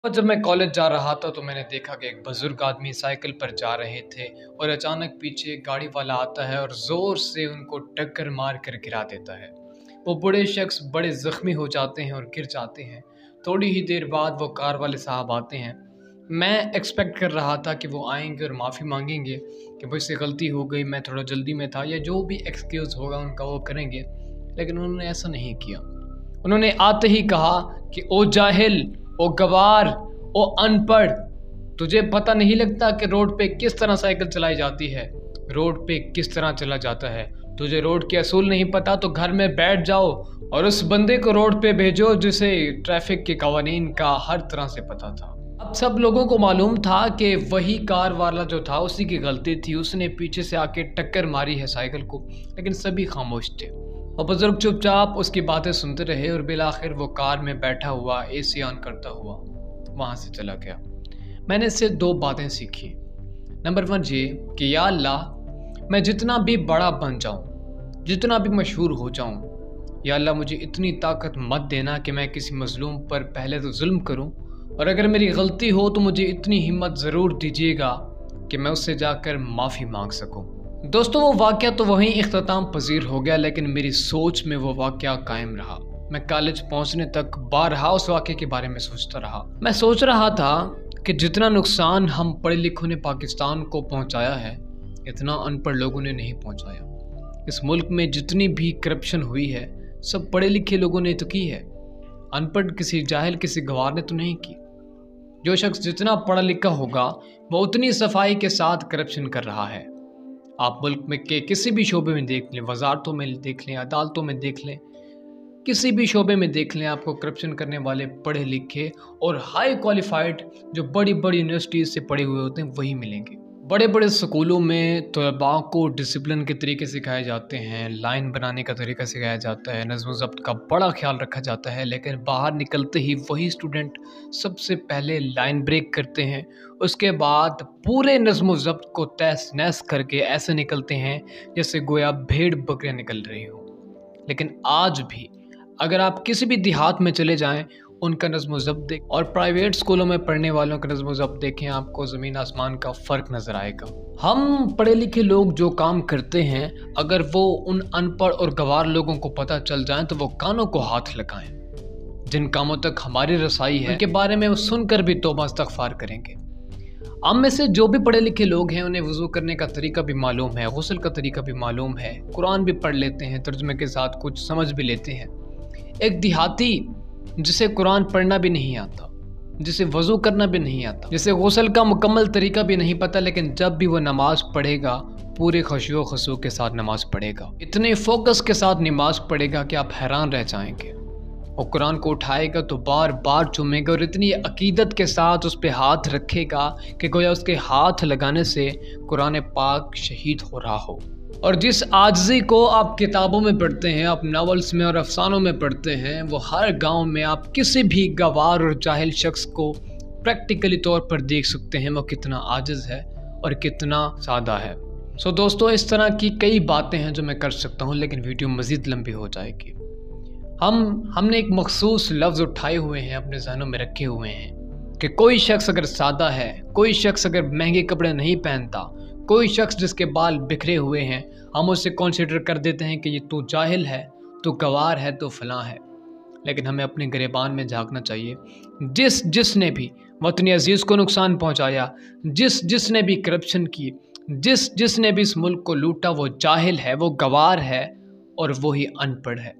और जब मैं कॉलेज जा रहा था तो मैंने देखा कि एक बुजुर्ग आदमी साइकिल पर जा रहे थे और अचानक पीछे एक गाड़ी वाला आता है और ज़ोर से उनको टक्कर मार कर गिरा देता है। वो बूढ़े शख्स बड़े ज़ख्मी हो जाते हैं और गिर जाते हैं। थोड़ी ही देर बाद वो कार वाले साहब आते हैं। मैं एक्सपेक्ट कर रहा था कि वो आएंगे और माफ़ी मांगेंगे कि मुझसे गलती हो गई, मैं थोड़ा जल्दी में था, या जो भी एक्सक्यूज़ होगा उनका वो करेंगे, लेकिन उन्होंने ऐसा नहीं किया। उन्होंने आते ही कहा कि ओ जाहिल, ओ गवार, ओ अनपढ़, तुझे पता नहीं लगता कि रोड पे किस तरह साइकिल चलाई जाती है, रोड पे किस तरह चला जाता है। तुझे रोड के असूल नहीं पता तो घर में बैठ जाओ और उस बंदे को रोड पे भेजो जिसे ट्रैफिक के कवानीन का हर तरह से पता था। अब सब लोगों को मालूम था कि वही कार वाला जो था उसी की गलती थी, उसने पीछे से आके टक्कर मारी है साइकिल को, लेकिन सभी खामोश थे और बुजुर्ग चुपचाप उसकी बातें सुनते रहे और बिलाखिर वो कार में बैठा हुआ एसी ऑन करता हुआ वहाँ से चला गया। मैंने इससे दो बातें सीखी। नंबर 1 ये कि या अल्लाह, मैं जितना भी बड़ा बन जाऊँ, जितना भी मशहूर हो जाऊँ, या अल्लाह मुझे इतनी ताकत मत देना कि मैं किसी मजलूम पर पहले तो जुल्म करूँ, और अगर मेरी गलती हो तो मुझे इतनी हिम्मत ज़रूर दीजिएगा कि मैं उससे जाकर माफ़ी मांग सकूँ। दोस्तों, वो वाक़या तो वहीं इख्तिताम पजीर हो गया, लेकिन मेरी सोच में वो वाक़या कायम रहा। मैं कॉलेज पहुंचने तक बारहा उस वाक़े के बारे में सोचता रहा। मैं सोच रहा था कि जितना नुकसान हम पढ़े लिखों ने पाकिस्तान को पहुंचाया है, इतना अनपढ़ लोगों ने नहीं पहुंचाया। इस मुल्क में जितनी भी करप्शन हुई है, सब पढ़े लिखे लोगों ने तो की है, अनपढ़ किसी जाहिल किसी गवार ने तो नहीं की। जो शख्स जितना पढ़ा लिखा होगा वो उतनी सफाई के साथ करप्शन कर रहा है। आप मुल्क में के किसी भी शोबे में देख लें, वजारतों में देख लें, अदालतों में देख लें, किसी भी शोबे में देख लें, आपको करप्शन करने वाले पढ़े लिखे और हाई क्वालिफाइड जो बड़ी बड़ी यूनिवर्सिटीज़ से पढ़े हुए होते हैं वही मिलेंगे। बड़े बड़े स्कूलों में तलबा को डिसिप्लिन के तरीके सिखाए जाते हैं, लाइन बनाने का तरीका सिखाया जाता है, नज़्म ज़ब्त का बड़ा ख्याल रखा जाता है, लेकिन बाहर निकलते ही वही स्टूडेंट सबसे पहले लाइन ब्रेक करते हैं। उसके बाद पूरे नज़्म ज़ब्त को तहस नहस करके ऐसे निकलते हैं जैसे गोया भेड़ बकरियाँ निकल रही हो। लेकिन आज भी अगर आप किसी भी देहात में चले जाएं, उनका नज़्म ज़ब्त देख और प्राइवेट स्कूलों में पढ़ने वालों का नज़्म ज़ब्त देखें, आपको ज़मीन आसमान का फ़र्क नज़र आएगा। हम पढ़े लिखे लोग जो काम करते हैं, अगर वो उन अनपढ़ और गंवार लोगों को पता चल जाए तो वो कानों को हाथ लगाएं। जिन कामों तक हमारी रसाई है उनके बारे में वो सुनकर भी तौबा इस्तग़फ़ार करेंगे। हम में से जो भी पढ़े लिखे लोग हैं उन्हें वज़ू करने का तरीका भी मालूम है, गुस्ल का तरीका भी मालूम है, कुरान भी पढ़ लेते हैं, तर्जुमे के साथ कुछ समझ भी लेते हैं। एक देहाती जिसे कुरान पढ़ना भी नहीं आता, जिसे वज़ू करना भी नहीं आता, जिसे गुस्ल का मुकम्मल तरीका भी नहीं पता, लेकिन जब भी वो नमाज़ पढ़ेगा पूरे खुशू खशू के साथ नमाज़ पढ़ेगा, इतने फोकस के साथ नमाज़ पढ़ेगा कि आप हैरान रह जाएंगे। और कुरान को उठाएगा तो बार बार चूमेगा और इतनी अकीदत के साथ उस पर हाथ रखेगा कि गोया उसके हाथ लगाने से कुरान पाक शहीद हो रहा हो। और जिस आजिज़ी को आप किताबों में पढ़ते हैं, आप नावल्स में और अफसानों में पढ़ते हैं, वो हर गांव में आप किसी भी गवार और जाहिल शख्स को प्रैक्टिकली तौर पर देख सकते हैं वो कितना आजिज़ है और कितना सादा है। सो दोस्तों, इस तरह की कई बातें हैं जो मैं कर सकता हूँ, लेकिन वीडियो मज़ीद लंबी हो जाएगी। हमने एक मखसूस लफ्ज़ उठाए हुए हैं, अपने जहनों में रखे हुए हैं कि कोई शख्स अगर सादा है, कोई शख्स अगर महंगे कपड़े नहीं पहनता, कोई शख्स जिसके बाल बिखरे हुए हैं, हम उसे कंसीडर कर देते हैं कि ये तू जाहिल है, तू गवार है, तू फलां है। लेकिन हमें अपने गिरेबान में झांकना चाहिए। जिसने भी वतन अजीज़ को नुकसान पहुंचाया, जिसने भी करप्शन की, जिसने भी इस मुल्क को लूटा, वो जाहिल है, वो गवार है और वही अनपढ़ है।